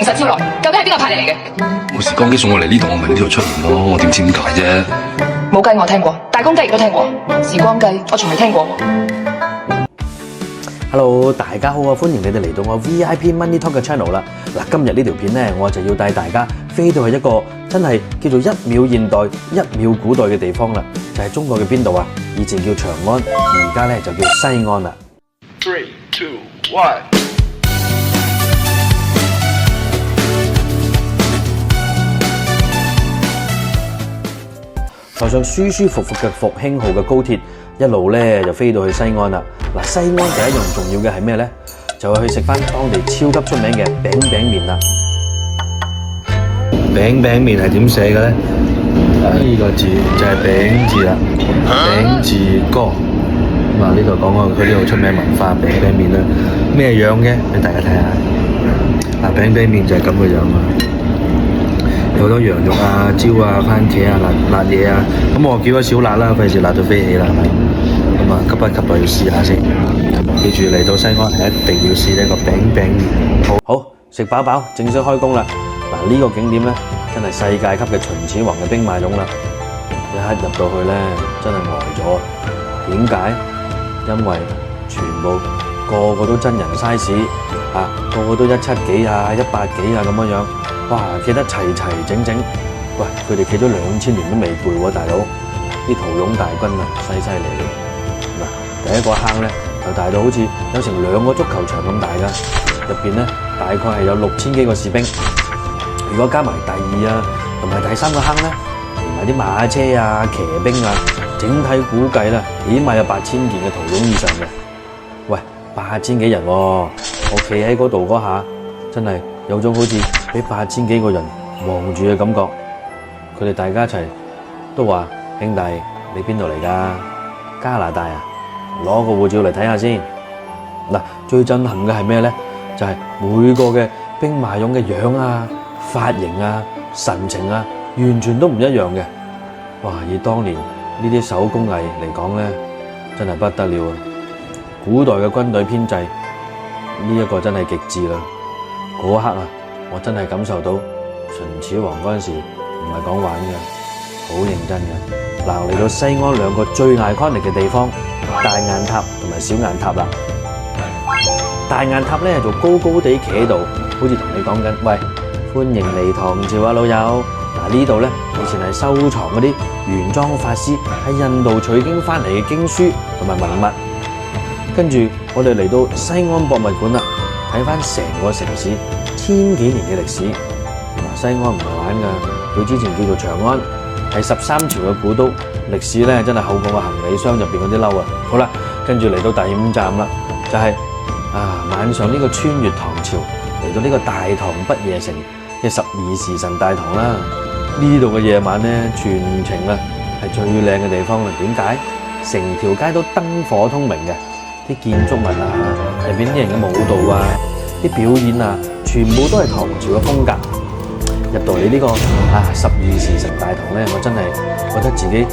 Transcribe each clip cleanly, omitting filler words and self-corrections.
實招來，究竟係邊個派你嚟嘅？我時光機送我嚟呢度，我咪呢度出現咯。我點知點解啫？冇雞我聽過，大公雞亦都聽過，時光機我從未聽過。Hello， 大家好啊！歡迎你哋嚟到我 VIP Money Talk 嘅 channel 啦。嗱，今日呢條片咧，我就要帶大家飛到去一個真係叫做一秒現代、一秒古代嘅地方啦。就係中國嘅邊度啊？以前叫長安，而家咧就叫西安啦。3、2、1。坐上舒舒服服嘅復興號嘅高鐵，一路咧就飛到去西安啦。嗱，西安第一樣重要嘅係咩咧？就係去食翻當地超級出名嘅餅餅麵啦。餅餅麵係點寫嘅咧？呢個字就係餅字啦，餅字哥。咁啊，呢度講過佢呢度出名文化餅餅麵啦。咩樣嘅？俾大家睇下。嗱，餅餅麵就係咁嘅樣啊。有好多羊肉啊、椒啊、番茄啊、辣嘢啊，咁我叫咗少辣啦，費事辣到飛起啦，係咪？咁啊，急不及待要試下先。記住嚟到西安係一定要試呢個餅餅麵。好，食飽飽，正式開工啦！嗱，呢個景點咧真係世界級嘅秦始皇嘅兵馬俑啦！一刻入到去咧，真係呆咗。點解？因為全部個個都真人 size 啊，個個都170幾啊、180幾啊咁樣樣。哇！企得齊齊整整，喂！佢哋企咗2000年都未攰喎，大佬！啲陶俑大軍啊，犀利嘅。嗱，第一個坑咧就大到好似有成2個足球場咁大噶，入邊咧大概係有6000幾個士兵。如果加埋第2啊同埋第3個坑咧，連埋啲馬車啊、騎兵啊，整體估計咧，起碼有8000件嘅陶俑以上嘅。喂，8000幾人喎！我企喺嗰度嗰下，真係有種好似〜俾8000幾個人望住嘅感覺，佢哋大家一齊都話：兄弟，你邊度嚟㗎？加拿大啊！攞個護照嚟睇下先。嗱，最震撼嘅係咩咧？就係每個嘅兵馬俑嘅樣啊、髮型啊、神情啊，完全都唔一樣嘅。哇！以當年呢啲手工藝嚟講咧，真係不得了啊！古代嘅軍隊編制呢一個真係極致啦。嗰刻啊！我真係感受到秦始皇嗰陣時唔係講玩嘅，好認真嘅。嗱，嚟到西安2個最iconic嘅地方，大雁塔同埋小雁塔啦。大雁塔咧就高高地企喺度，好似同你講緊：喂，歡迎嚟唐朝啊，老友！嗱，呢度咧以前係收藏嗰啲玄奘法師喺印度取經翻嚟嘅經書同埋文物。跟住我哋嚟到西安博物館啦，睇翻成個城市1000幾年嘅歷史。西安唔係玩㗎，佢之前叫做長安，係13朝嘅古都，歷史咧真係厚過個行李箱入邊嗰啲褸啊！好啦，跟住嚟到第5站啦，就係晚上呢個穿越唐朝嚟到呢個大唐不夜城嘅12時辰大唐啦。呢度嘅夜晚咧，全程啊係最靚嘅地方啦。點解？成條街都燈火通明嘅，啲建築物啊，入邊啲人嘅舞蹈啊，啲表演啊，全部都係唐朝嘅風格。入到嚟呢個12時辰大堂咧，我真係覺得自己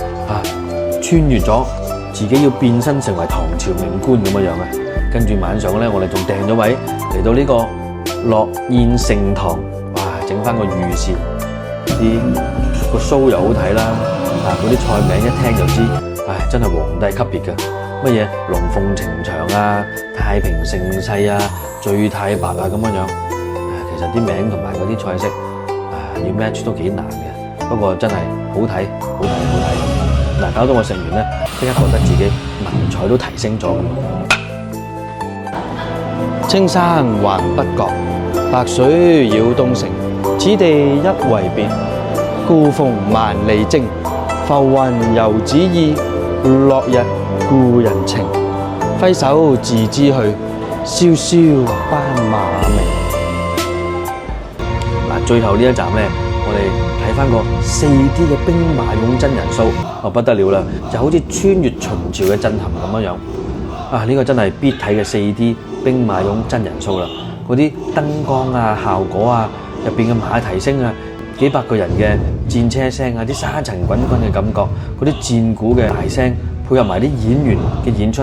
穿越咗，自己要變身成為唐朝名官咁樣啊！跟住晚上咧，我哋仲訂咗位嚟到呢個樂宴盛堂，哇！整翻個御膳，個 show 又好睇啦，嗰啲菜名一聽就知，真係皇帝級別嘅，乜嘢龍鳳呈祥啊、太平盛世啊、醉太白啊咁樣。其實啲名同埋嗰啲菜式要 match 都幾難嘅，不過真係好睇。嗱，搞到我食完咧，即刻覺得自己文采都提升咗。青山還北角，白水繞東城。此地一為別，故逢萬里征。浮雲遊子意，落日故人情。揮手自知去，蕭蕭斑馬鳴。最後呢一站咧，我哋睇翻個4D 嘅兵馬俑真人 show，不得了啦！就好似穿越秦朝嘅震撼咁樣。呢個真係必睇嘅4D 兵馬俑真人 show 啦！嗰啲燈光啊、效果啊，入邊嘅馬蹄聲啊，幾百個人嘅戰車聲啊，啲沙塵滾滾嘅感覺，嗰啲戰鼓嘅大聲，配合埋啲演員嘅演出，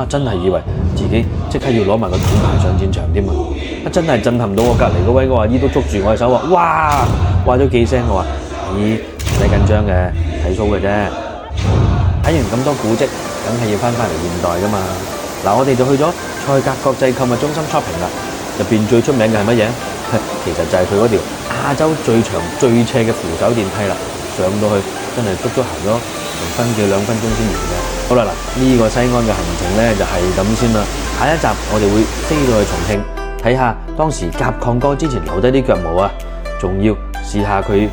真係以為自己即刻要攞埋個盾牌上戰場添啊！真係震撼到我隔離嗰位個阿姨都捉住我嘅手話：哇！話咗幾聲我話：咦，唔使緊張嘅，睇 show 嘅啫。睇完咁多古蹟，梗係要翻嚟現代噶嘛。嗱，我哋就去咗賽格國際購物中心 shopping 啦。入邊最出名嘅係乜嘢？其實就係佢嗰條亞洲最長最斜嘅扶手電梯啦。上到去真係足足行咗2分鐘先完嘅。好啦，嗱，呢個西安嘅行程咧就係咁先啦。下一集我哋會飛到去重慶睇下當時甲亢哥之前留低啲腳毛啊，仲要試下佢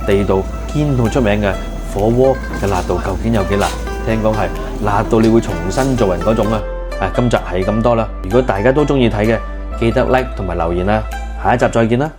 地道堅到出名嘅火鍋嘅辣度究竟有幾辣？聽講係辣到你會重新做人嗰種啊！今集係咁多啦。如果大家都中意睇嘅，記得 like 同埋留言啦。下一集再見啦！